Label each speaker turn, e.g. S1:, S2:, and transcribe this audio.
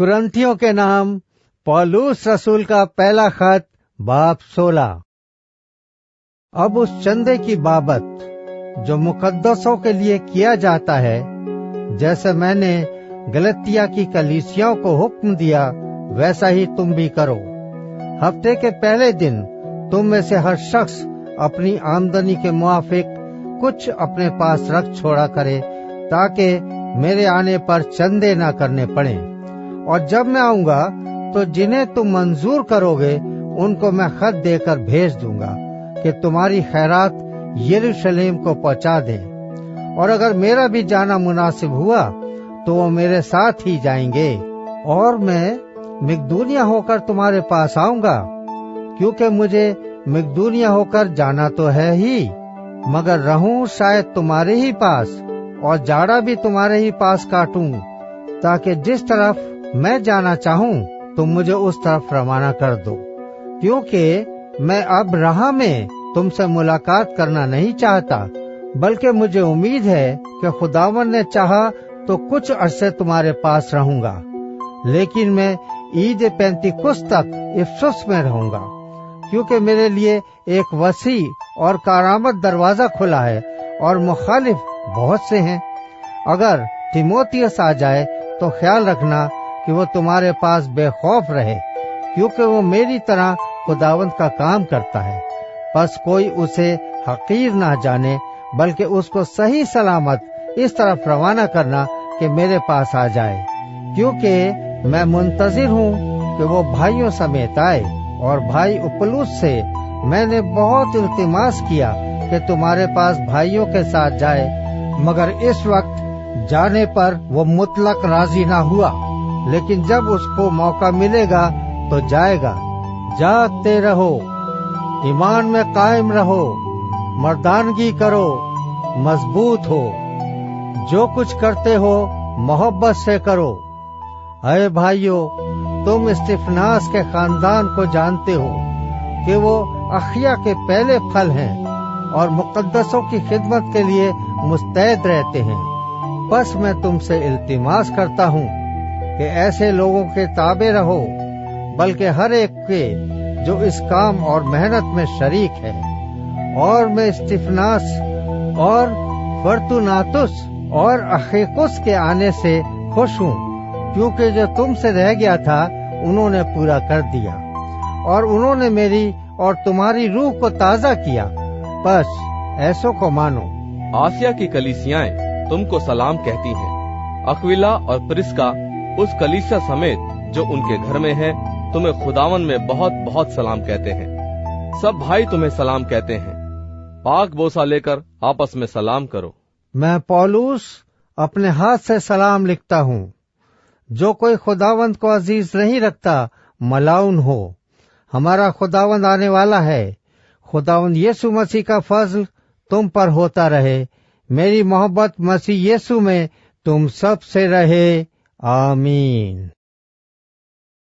S1: कुरंथियों के नाम पौलुस रसूल का पहला खत बाब 16। अब उस चंदे की बाबत जो मुकद्दसों के लिए किया जाता है, जैसे मैंने गलतिया की कलीसियाओं को हुक्म दिया, वैसा ही तुम भी करो। हफ्ते के पहले दिन तुम में से हर शख्स अपनी आमदनी के मुआफिक कुछ अपने पास रख छोड़ा करे, ताकि मेरे आने पर चंदे न करने पड़े। और जब मैं आऊंगा तो जिन्हें तुम मंजूर करोगे उनको मैं खत देकर भेज दूंगा कि तुम्हारी खैरात यरूशलेम को पहुंचा दें। और अगर मेरा भी जाना मुनासिब हुआ तो वो मेरे साथ ही जाएंगे। और मैं मकदूनिया होकर तुम्हारे पास आऊंगा, क्योंकि मुझे मकदूनिया होकर जाना तो है ही, मगर रहूं शायद तुम्हारे ही पास और जाड़ा भी तुम्हारे ही पास काटूं, ताकि जिस तरफ मैं जाना चाहूं तुम मुझे उस तरफ रवाना कर दो। क्योंकि मैं अब राह में तुमसे मुलाकात करना नहीं चाहता, बल्कि मुझे उम्मीद है कि खुदावन ने चाहा तो कुछ अरसे तुम्हारे पास रहूंगा। लेकिन मैं ईद पेंतिकुस्त तक इफसुस में रहूंगा, क्योंकि मेरे लिए एक वसी और कारामद दरवाजा खुला है और मुखालिफ बहुत से हैं। अगर तीमोथियस आ जाए तो ख्याल रखना कि वो तुम्हारे पास बेखौफ रहे, क्योंकि वो मेरी तरह खुदावंद का काम करता है। बस कोई उसे हकीर ना जाने, बल्कि उसको सही सलामत इस तरफ रवाना करना कि मेरे पास आ जाए, क्योंकि मैं मुंतजिर हूँ कि वो भाइयों समेत आए। और भाई उपुलुस से मैंने बहुत इल्तिमास किया कि तुम्हारे पास भाइयों के साथ जाए, मगर इस वक्त जाने पर वो मुतलक राजी ना हुआ। लेकिन जब उसको मौका मिलेगा तो जाएगा। जागते रहो, ईमान में कायम रहो, मर्दानगी करो, मजबूत हो, जो कुछ करते हो मोहब्बत से करो। अरे भाइयों, तुम स्तिफनास के खानदान को जानते हो कि वो अखिया के पहले फल हैं और मुकद्दसों की खिदमत के लिए मुस्तैद रहते हैं। बस मैं तुमसे इल्तिमास करता हूँ कि ऐसे लोगों के ताबे रहो, बल्कि हर एक के जो इस काम और मेहनत में शरीक है। और मैं स्तिफनास और फर्तुनातुस और अखिकुस के आने से खुश हूँ, क्योंकि जो तुमसे रह गया था उन्होंने पूरा कर दिया और उन्होंने मेरी और तुम्हारी रूह को ताजा किया। बस ऐसों को मानो।
S2: आसिया की कलीसियाएं तुमको सलाम कहती हैं। अक्विला और प्रिस्का उस कलीसिया समेत जो उनके घर में है तुम्हें खुदावन में बहुत बहुत सलाम कहते हैं। सब भाई तुम्हें सलाम कहते हैं। पाक बोसा लेकर आपस में सलाम करो।
S1: मैं पौलुस अपने हाथ से सलाम लिखता हूँ। जो कोई खुदावंद को अजीज नहीं रखता मलाउन हो। हमारा खुदावंद आने वाला है। खुदावंद यीशु मसीह का फजल तुम पर होता रहे। मेरी मोहब्बत मसीह यीशु में तुम सब से रहे। आमीन।